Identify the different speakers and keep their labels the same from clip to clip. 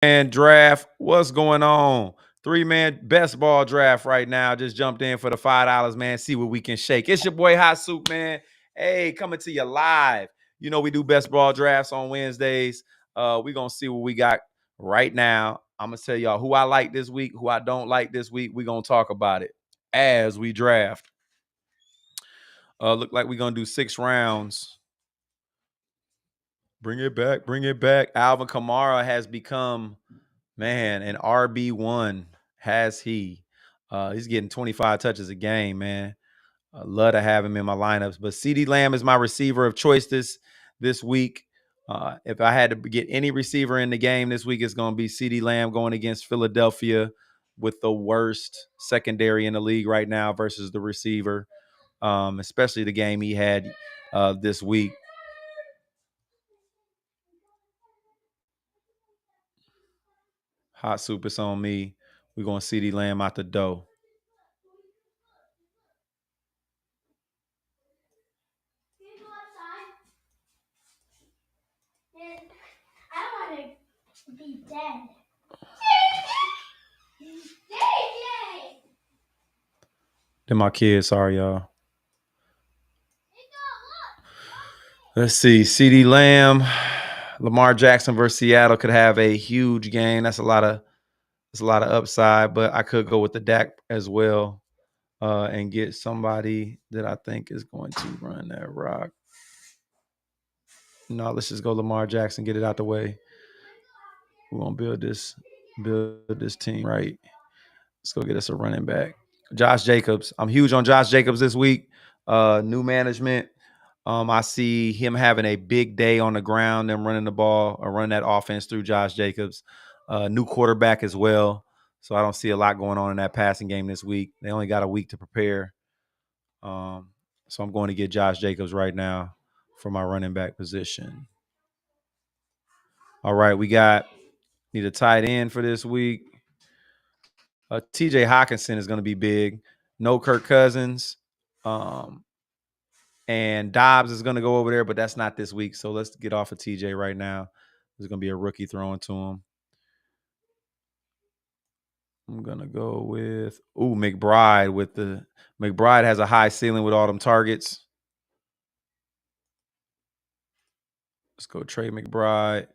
Speaker 1: And draft, what's going on? Three-man best ball draft right now. Just jumped in for the $5, man. See what we can shake. It's your boy Hot Soup, man. Hey, coming to you live. You know we do best ball drafts on Wednesdays. We're gonna see what we got right now. I'm gonna tell y'all who I like this week, who I don't like this week. We're gonna talk about it as we draft. Look like we're gonna do 6 rounds. Bring it back, bring it back. Alvin Kamara has become, man, an RB1. Has he? He's getting 25 touches a game, man. I love to have him in my lineups. But CeeDee Lamb is my receiver of choice this week. If I had to get any receiver in the game this week, it's going to be CeeDee Lamb going against Philadelphia with the worst secondary in the league right now versus the receiver, especially the game he had this week. Hot Soup is on me. We're going to CeeDee Lamb out the door.
Speaker 2: I want to be dead.
Speaker 1: They're my kids. Sorry, y'all. Let's see. CeeDee Lamb, Lamar Jackson versus Seattle could have a huge game. That's a lot of upside, but I could go with the Dak as well and get somebody that I think is going to run that rock. No, let's just go Lamar Jackson, get it out the way. We're gonna build this team right. Let's go get us a running back. Josh Jacobs. I'm huge on Josh Jacobs this week. New management. I see him having a big day on the ground, them running the ball or running that offense through Josh Jacobs. New quarterback as well. So I don't see a lot going on in that passing game this week. They only got a week to prepare. So I'm going to get Josh Jacobs right now for my running back position. All right, need a tight end for this week. TJ Hawkinson is going to be big. No Kirk Cousins. And Dobbs is going to go over there, but that's not this week. So let's get off of TJ right now. There's going to be a rookie throwing to him. I'm going to go with, McBride McBride has a high ceiling with all them targets. Let's go Trey McBride.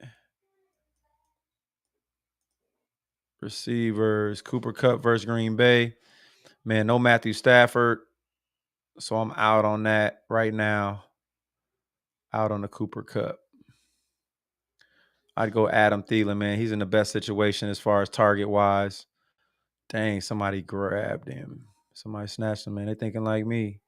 Speaker 1: Receivers, Cooper Kupp versus Green Bay. Man, no Matthew Stafford. So I'm out on that right now. Out on the Cooper Kupp. I'd go Adam Thielen, man. He's in the best situation as far as target-wise. Dang, somebody grabbed him. Somebody snatched him, man. They thinking like me.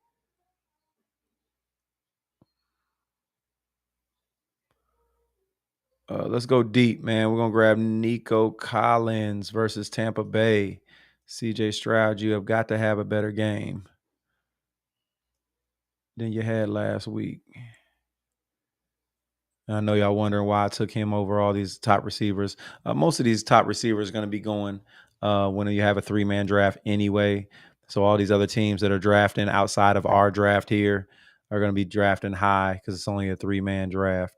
Speaker 1: Let's go deep, man. We're going to grab Nico Collins versus Tampa Bay. CJ Stroud, you have got to have a better game than you had last week. I know y'all wondering why I took him over all these top receivers. Most of these top receivers are going to be going when you have a 3-man draft anyway. So all these other teams that are drafting outside of our draft here are going to be drafting high because it's only a 3-man draft.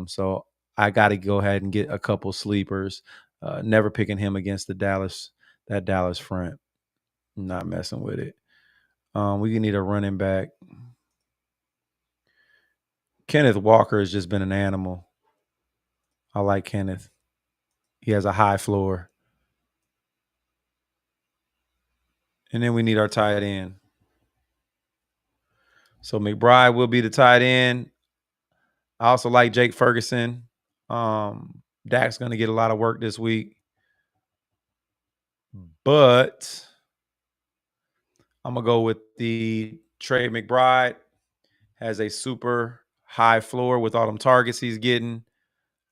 Speaker 1: So I got to go ahead and get a couple sleepers. Never picking him against that Dallas front. Not messing with it. We need a running back. Kenneth Walker has just been an animal. I like Kenneth. He has a high floor. And then we need our tight end. So McBride will be the tight end. I also like Jake Ferguson. Dak's going to get a lot of work this week. But I'm going to go with the Trey McBride. Has a super high floor with all them targets he's getting.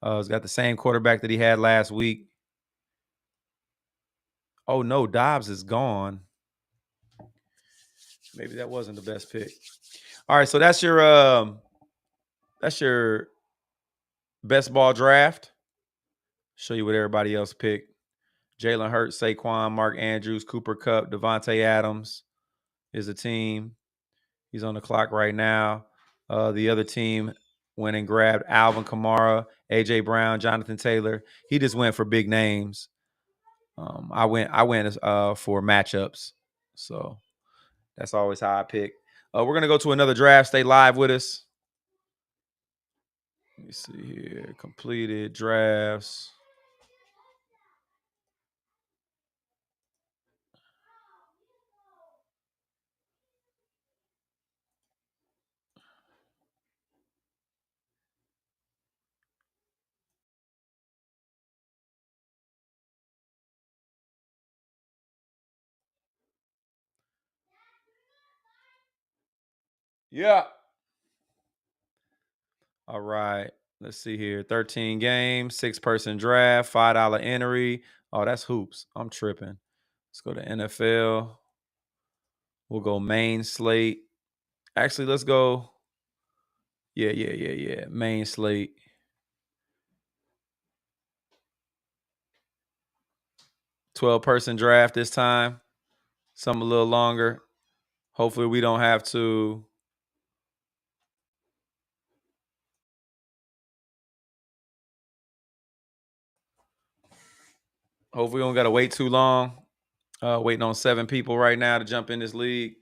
Speaker 1: He's got the same quarterback that he had last week. Oh, no, Dobbs is gone. Maybe that wasn't the best pick. All right, so that's your best ball draft. Show you what everybody else picked. Jalen Hurts, Saquon, Mark Andrews, Cooper Kupp, Devontae Adams is a team. He's on the clock right now. The other team went and grabbed Alvin Kamara, AJ Brown, Jonathan Taylor. He just went for big names. I went for matchups. So that's always how I pick. We're gonna go to another draft. Stay live with us. Let me see here. Completed drafts. Yeah. All right. Let's see here. 13 games, 6-person draft, $5 entry. Oh, that's hoops. I'm tripping. Let's go to NFL. We'll go main slate. Actually, let's go. Yeah. Main slate. 12-person draft this time. Some a little longer. Hopefully, we don't have to. Hopefully, we don't got to wait too long. Waiting on 7 people right now to jump in this league.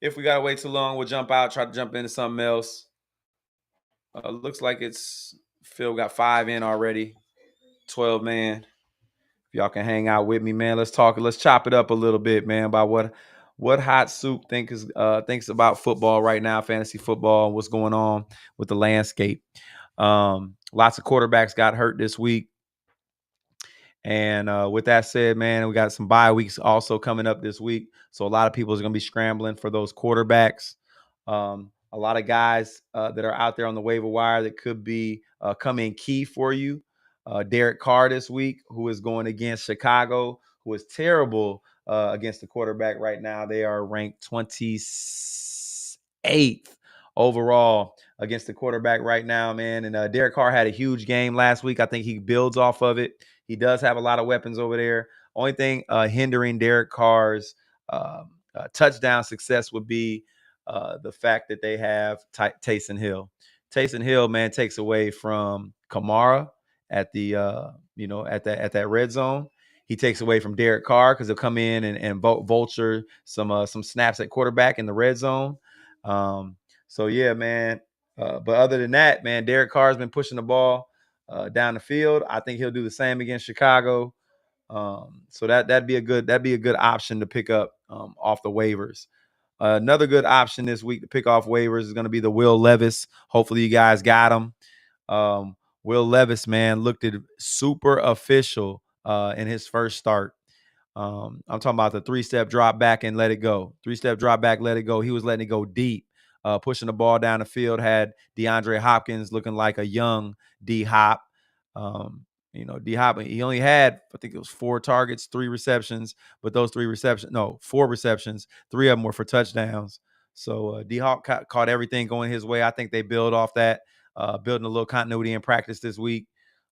Speaker 1: If we got to wait too long, we'll jump out, try to jump into something else. Looks like it's Phil got 5 in already. 12 man. If y'all can hang out with me, man, let's talk. Let's chop it up a little bit, man, about what Hot Soup thinks about football right now, fantasy football, and what's going on with the landscape. Lots of quarterbacks got hurt this week. And with that said, man, we got some bye weeks also coming up this week. So a lot of people are going to be scrambling for those quarterbacks. A lot of guys that are out there on the waiver wire that could be come in key for you. Derek Carr this week, who is going against Chicago, who is terrible against the quarterback right now. They are ranked 28th overall against the quarterback right now, man. And Derek Carr had a huge game last week. I think he builds off of it. He does have a lot of weapons over there. Only thing hindering Derek Carr's touchdown success would be the fact that they have Taysom Hill. Taysom Hill, man, takes away from Kamara at the at that red zone. He takes away from Derek Carr because he'll come in and vulture some snaps at quarterback in the red zone. So yeah, man. But other than that, man, Derek Carr's been pushing the ball down the field. I think he'll do the same against Chicago. So that'd be a good option to pick up off the waivers. Another good option this week to pick off waivers is going to be the Will Levis. Hopefully you guys got him. Will Levis, man, looked at super official in his first start. I'm talking about the 3-step drop back and let it go. 3-step drop back, let it go. He was letting it go deep, pushing the ball down the field. Had DeAndre Hopkins looking like a young D Hop. D Hop, he only had, I think it was 4 targets, 3 receptions, but those 4 receptions, 3 of them were for touchdowns. So D Hop caught everything going his way. I think they build off that, building a little continuity in practice this week.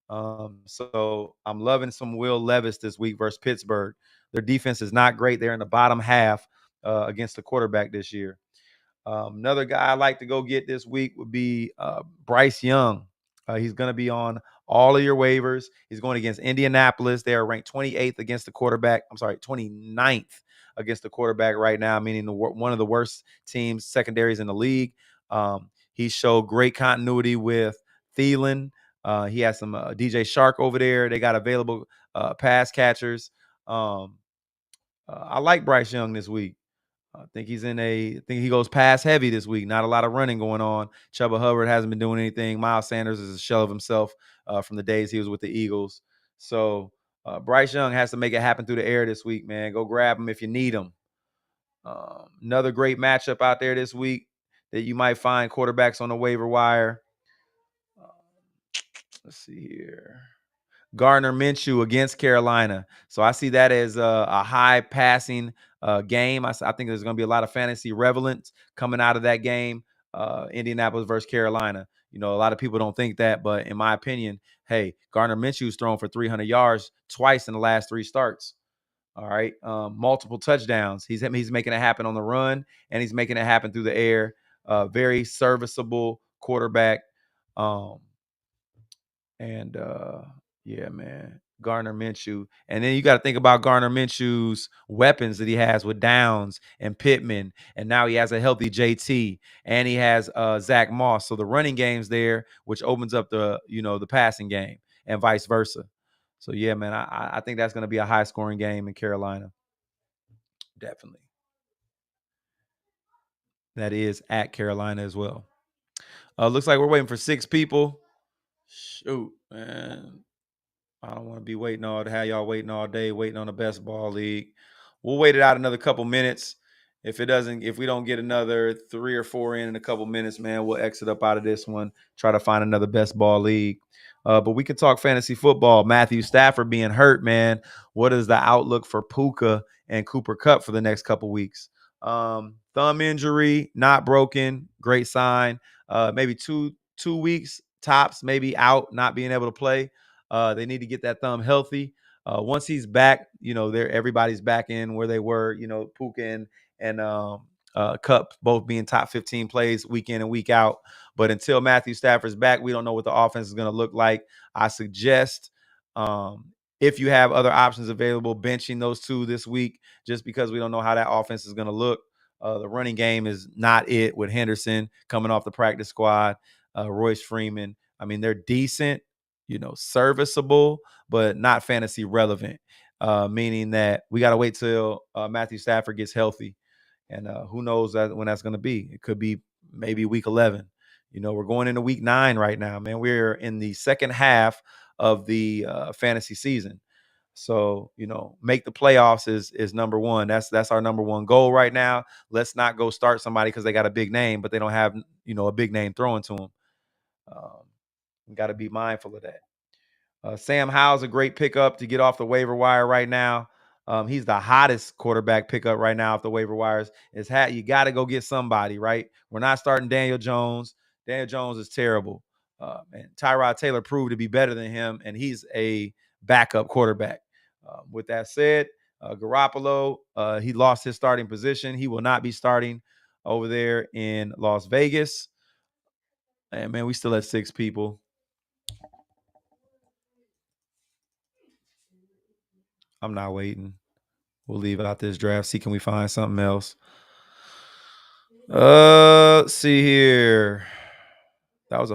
Speaker 1: So I'm loving some Will Levis this week versus Pittsburgh. Their defense is not great. They're in the bottom half against the quarterback this year. Another guy I like to go get this week would be Bryce Young. He's going to be on all of your waivers. He's going against Indianapolis. They are ranked 28th against the quarterback. 29th against the quarterback right now, meaning one of the worst teams, secondaries in the league. He showed great continuity with Thielen. He has some DJ Shark over there. They got available pass catchers. I like Bryce Young this week. I think he goes pass heavy this week. Not a lot of running going on. Chuba Hubbard hasn't been doing anything. Miles Sanders is a shell of himself from the days he was with the Eagles. So Bryce Young has to make it happen through the air this week, man. Go grab him if you need him. Another great matchup out there this week that you might find quarterbacks on the waiver wire. Let's see here. Gardner Minshew against Carolina. So I see that as a high passing game. I think there's going to be a lot of fantasy relevance coming out of that game, Indianapolis versus Carolina. A lot of people don't think that, but in my opinion, hey, Gardner Minshew's thrown for 300 yards twice in the last 3 starts. All right, multiple touchdowns. He's making it happen on the run, and he's making it happen through the air. Very serviceable quarterback. And yeah, man, Gardner Minshew. And then you got to think about Gardner Minshew's weapons that he has with Downs and Pittman. And now he has a healthy JT and he has Zach Moss. So the running game's there, which opens up the passing game and vice versa. So yeah, man, I think that's going to be a high scoring game in Carolina. Definitely. That is at Carolina as well. Looks like we're waiting for 6 people. Shoot, man. I don't want to be waiting to have y'all waiting all day, waiting on the best ball league. We'll wait it out another couple minutes. If we don't get another 3 or 4 in a couple minutes, man, we'll exit up out of this one, try to find another best ball league. But we can talk fantasy football. Matthew Stafford being hurt, man. What is the outlook for Puka and Cooper Kupp for the next couple weeks? Thumb injury, not broken, great sign. Maybe two weeks tops, maybe out, not being able to play. They need to get that thumb healthy. Once he's back, everybody's back in where they were. Puka and Kupp both being top 15 plays week in and week out. But until Matthew Stafford's back, we don't know what the offense is going to look like. I suggest if you have other options available, benching those 2 this week, just because we don't know how that offense is going to look. The running game is not it with Henderson coming off the practice squad, Royce Freeman. I mean, they're decent, serviceable, but not fantasy relevant, meaning that we got to wait till Matthew Stafford gets healthy. And who knows when that's going to be. It could be maybe week 11. We're going into week 9 right now, man. We're in the second half of the fantasy season. So, make the playoffs is number one. That's our number one goal right now. Let's not go start somebody because they got a big name, but they don't have, a big name throwing to them. Got to be mindful of that. Sam Howell's a great pickup to get off the waiver wire right now. He's the hottest quarterback pickup right now off the waiver wires. You got to go get somebody, right? We're not starting Daniel Jones. Daniel Jones is terrible. And Tyrod Taylor proved to be better than him, and he's a backup quarterback. With that said, Garoppolo, he lost his starting position. He will not be starting over there in Las Vegas. And, man, we still have 6 people. I'm not waiting. We'll leave out this draft. See, can we find something else? Let's see here. That was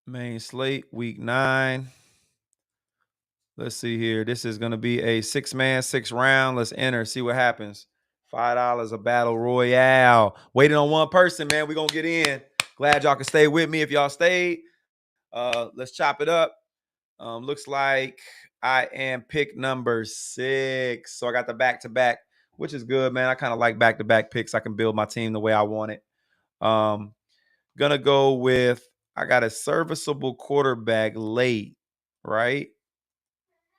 Speaker 1: main slate, week 9. Let's see here. This is going to be a 6-man, 6-round. Let's enter, see what happens. $5 a battle royale. Waiting on one person, man. We're going to get in. Glad y'all can stay with me if y'all stayed. Let's chop it up. Looks like I am pick number 6. So I got the back-to-back, which is good, man. I kind of like back-to-back picks. I can build my team the way I want it. Gonna go with, I got a serviceable quarterback late, right?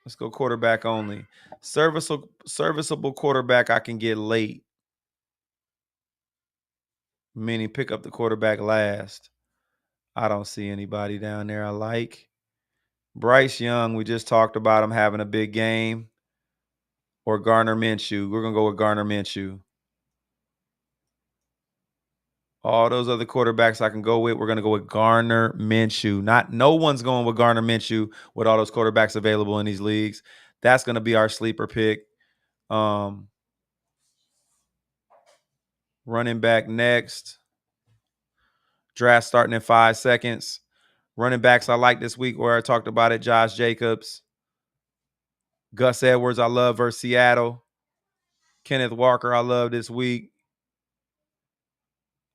Speaker 1: Let's go quarterback only. Serviceable quarterback I can get late. Meaning pick up the quarterback last. I don't see anybody down there I like. Bryce Young, we just talked about him having a big game. Or Gardner Minshew. We're going to go with Gardner Minshew. All those other quarterbacks I can go with, we're going to go with Gardner Minshew. No one's going with Gardner Minshew with all those quarterbacks available in these leagues. That's going to be our sleeper pick. Running back next. Draft starting in 5 seconds. Running backs I like this week where I talked about it. Josh Jacobs. Gus Edwards I love versus Seattle. Kenneth Walker I love this week.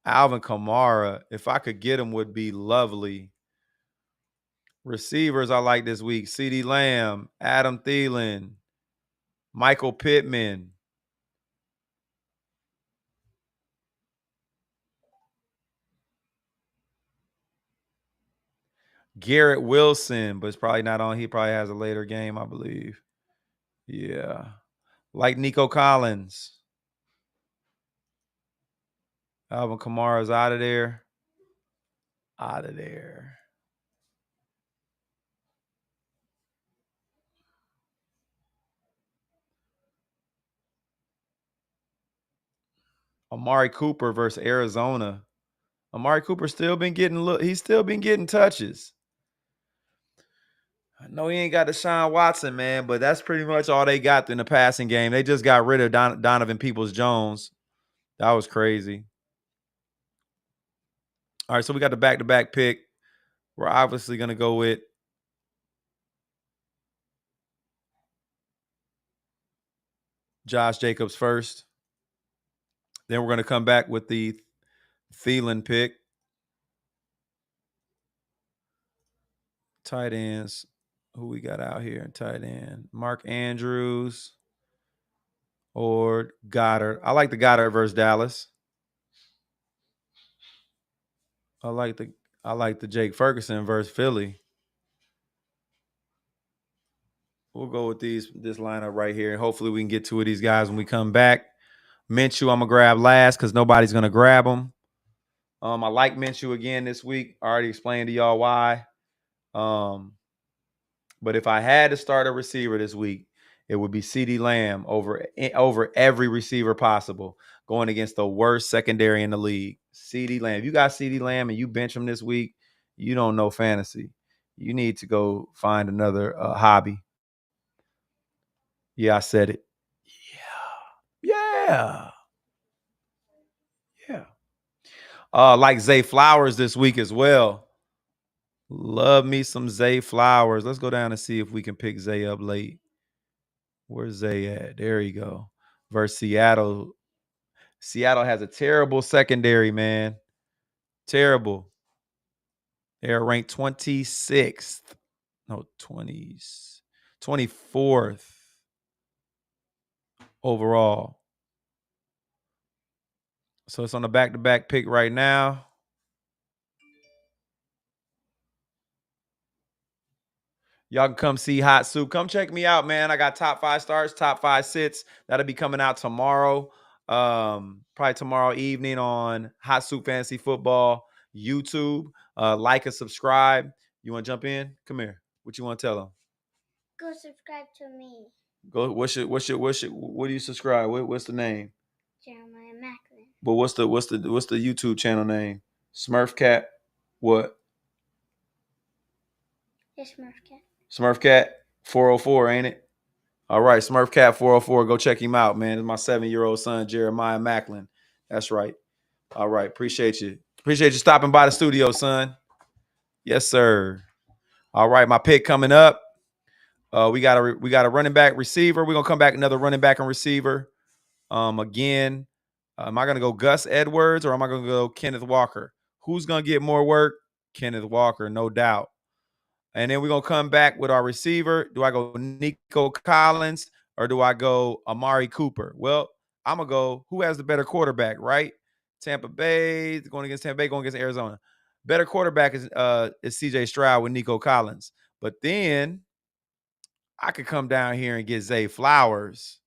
Speaker 1: Alvin Kamara, if I could get him, would be lovely. Receivers I like this week. CeeDee Lamb, Adam Thielen, Michael Pittman. Garrett Wilson, but it's probably not on. He probably has a later game, I believe. Yeah. Like Nico Collins. Alvin Kamara's out of there. Out of there. Amari Cooper versus Arizona. Amari Cooper he's still been getting touches. I know he ain't got Deshaun Watson, man, but that's pretty much all they got in the passing game. They just got rid of Donovan Peoples-Jones. That was crazy. All right, so we got the back-to-back pick. We're obviously going to go with Josh Jacobs first. Then we're going to come back with the Thielen pick. Tight ends. Who we got out here in tight end? Mark Andrews or Goddard. I like the Goddard versus Dallas. I like the Jake Ferguson versus Philly. We'll go with this lineup right here. Hopefully we can get two of these guys when we come back. Minshew, I'm going to grab last because nobody's going to grab him. I like Minshew again this week. I already explained to y'all why. But if I had to start a receiver this week, it would be CeeDee Lamb over every receiver possible, going against the worst secondary in the league. CeeDee Lamb. If you got CeeDee Lamb and you bench him this week, you don't know fantasy. You need to go find another hobby. Yeah, I said it. Yeah. Like Zay Flowers this week as well. Love me some Zay Flowers. Let's go down and see if we can pick Zay up late. Where's Zay at? There you go. Versus Seattle. Seattle has a terrible secondary, man. Terrible. They're ranked 26th. No, 20s. 24th overall. So it's on the back-to-back pick right now. Y'all can come see Hot Soup. Come check me out, man. I got top 5 starts, top 5 sits. That'll be coming out tomorrow. Probably tomorrow evening on Hot Soup Fantasy Football YouTube. Like and subscribe. You want to jump in? Come here. What you want to tell them?
Speaker 2: Go subscribe to me.
Speaker 1: Go. What do you subscribe? What's the name?
Speaker 2: Jeremiah Macklin.
Speaker 1: But what's the YouTube channel name? Smurfcat. What?
Speaker 2: It's Smurfcat.
Speaker 1: Smurfcat 404, ain't it? All right, Smurfcat 404. Go check him out, man. It's my 7-year-old son, Jeremiah Macklin. That's right. All right, appreciate you. Appreciate you stopping by the studio, son. Yes, sir. All right, my pick coming up. We got a running back receiver. We're gonna come back another running back and receiver. Again, am I gonna go Gus Edwards or am I gonna go Kenneth Walker? Who's gonna get more work? Kenneth Walker, no doubt. And then we're going to come back with our receiver. Do I go Nico Collins or do I go Amari Cooper? Well, I'm going to go who has the better quarterback, right? Tampa Bay, going against Tampa Bay, going against Arizona. Better quarterback is CJ Stroud with Nico Collins. But then I could come down here and get Zay Flowers,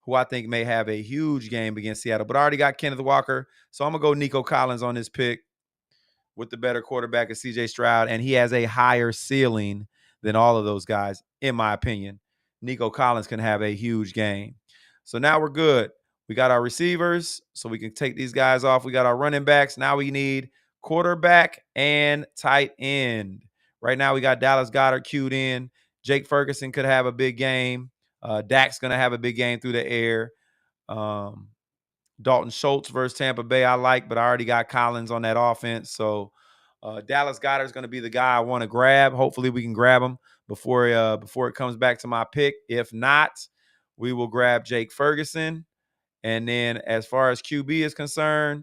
Speaker 1: who I think may have a huge game against Seattle. But I already got Kenneth Walker, so I'm going to go Nico Collins on this pick. With the better quarterback is CJ Stroud, and he has a higher ceiling than all of those guys, in my opinion. Nico Collins can have a huge game. So now we're good. We got our receivers, so we can take these guys off. We got our running backs. Now we need quarterback and tight end. Right now we got Dallas Goedert queued in. Jake Ferguson could have a big game. Dak's going to have a big game through the air. Dalton Schultz versus Tampa Bay I like, but I already got Collins on that offense. So Dallas Goedert is going to be the guy I want to grab. Hopefully we can grab him before it comes back to my pick. If not, we will grab Jake Ferguson. And then as far as QB is concerned,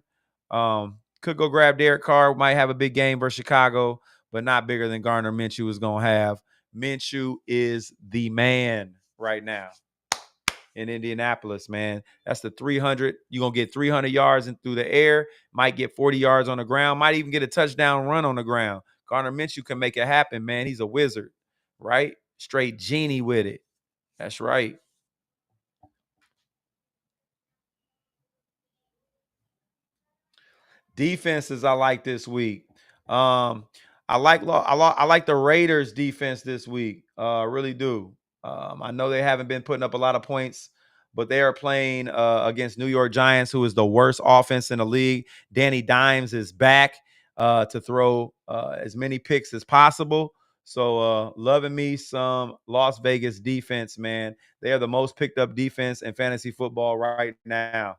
Speaker 1: could go grab Derek Carr. Might have a big game versus Chicago, but not bigger than Gardner Minshew is going to have. Minshew is the man right now. In Indianapolis, man. That's the 300. You're going to get 300 yards through the air. Might get 40 yards on the ground. Might even get a touchdown run on the ground. Gardner Minshew can make it happen, man. He's a wizard, right? Straight genie with it. That's right. Defenses I like this week. I like the Raiders defense this week. Really do. I know they haven't been putting up a lot of points, but they are playing against New York Giants, who is the worst offense in the league. Danny Dimes is back to throw as many picks as possible. So loving me some Las Vegas defense, man. They are the most picked up defense in fantasy football right now.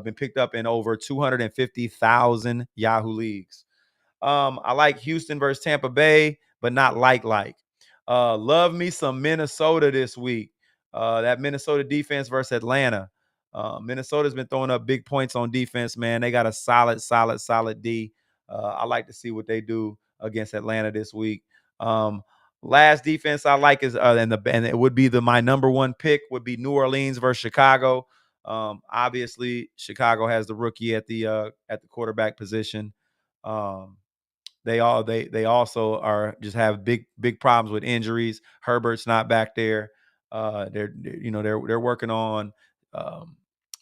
Speaker 1: Been picked up in over 250,000 Yahoo leagues. I like Houston versus Tampa Bay, but not like. Love me some Minnesota this week. That Minnesota defense versus Atlanta. Minnesota's been throwing up big points on defense, man. They got a solid D. I like to see what they do against Atlanta this week. Last defense I like is and it would be my number one pick would be New Orleans versus Chicago. Obviously, Chicago has the rookie at the quarterback position. They also are just have big problems with injuries. Herbert's not back there. They're working on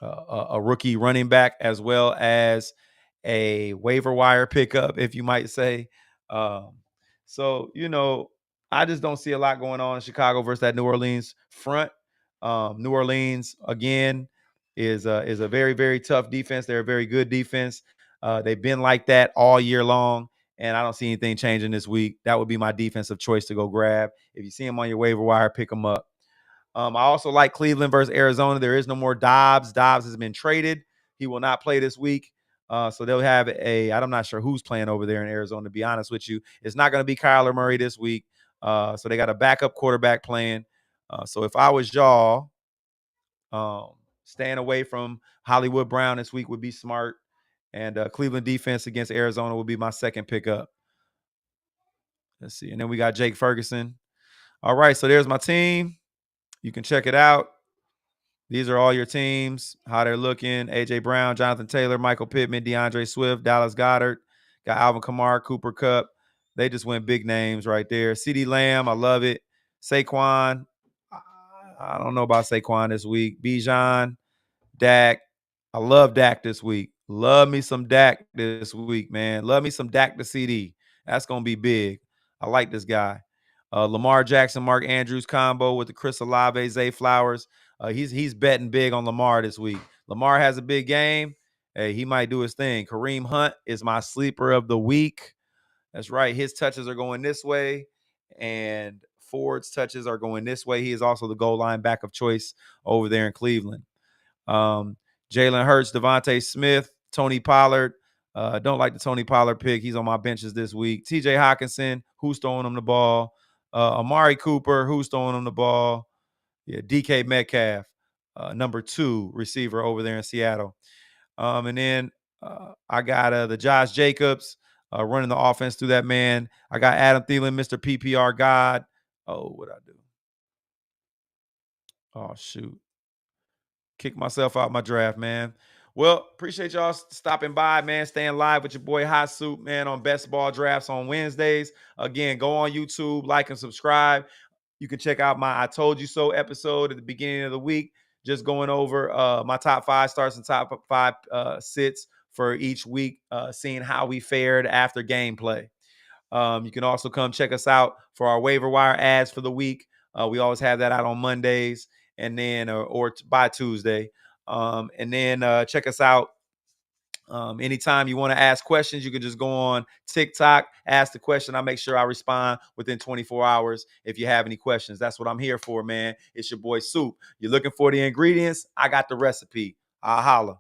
Speaker 1: a rookie running back as well as a waiver wire pickup, if you might say. So I just don't see a lot going on in Chicago versus that New Orleans front. New Orleans again is a very, very tough defense. They're a very good defense. They've been like that all year long, and I don't see anything changing this week. That would be my defensive choice to go grab. If you see him on your waiver wire, pick him up. I also like Cleveland versus Arizona. There is no more Dobbs. Dobbs has been traded. He will not play this week. So they'll have I'm not sure who's playing over there in Arizona, to be honest with you. It's not going to be Kyler Murray this week. So they got a backup quarterback playing. So if I was y'all, staying away from Hollywood Brown this week would be smart. And Cleveland defense against Arizona will be my second pickup. Let's see. And then we got Jake Ferguson. All right, so there's my team. You can check it out. These are all your teams, how they're looking. A.J. Brown, Jonathan Taylor, Michael Pittman, DeAndre Swift, Dallas Goedert, got Alvin Kamara, Cooper Kupp. They just went big names right there. CeeDee Lamb, I love it. Saquon, I don't know about Saquon this week. Bijan, Dak. I love Dak this week. Love me some Dak this week, man. Love me some Dak to CD. That's going to be big. I like this guy. Lamar Jackson, Mark Andrews combo with the Chris Olave, Zay Flowers. He's betting big on Lamar this week. Lamar has a big game. Hey, he might do his thing. Kareem Hunt is my sleeper of the week. That's right. His touches are going this way, and Ford's touches are going this way. He is also the goal line back of choice over there in Cleveland. Jalen Hurts, Devontae Smith, Tony Pollard. Don't like the Tony Pollard pick. He's on my benches this week. TJ Hawkinson, who's throwing him the ball? Amari Cooper, who's throwing him the ball? Yeah, DK Metcalf, number 2 receiver over there in Seattle. And then I got the Josh Jacobs running the offense through that man. I got Adam Thielen, Mr. PPR God. Oh, what'd I do? Oh, shoot. Kick myself out my draft, man. Well, appreciate y'all stopping by, man. Staying live with your boy Hot Soup, man, on Best Ball Drafts on Wednesdays. Again, go on YouTube, like and subscribe. You can check out my I Told You So episode at the beginning of the week, just going over my top 5 starts and top 5 sits for each week, seeing how we fared after gameplay. You can also come check us out for our waiver wire ads for the week. We always have that out on Mondays and then or by Tuesday. And then check us out. Anytime you want to ask questions, you can just go on TikTok, ask the question. I make sure I respond within 24 hours if you have any questions. That's what I'm here for, man. It's your boy Soup. You're looking for the ingredients? I got the recipe. I'll holla.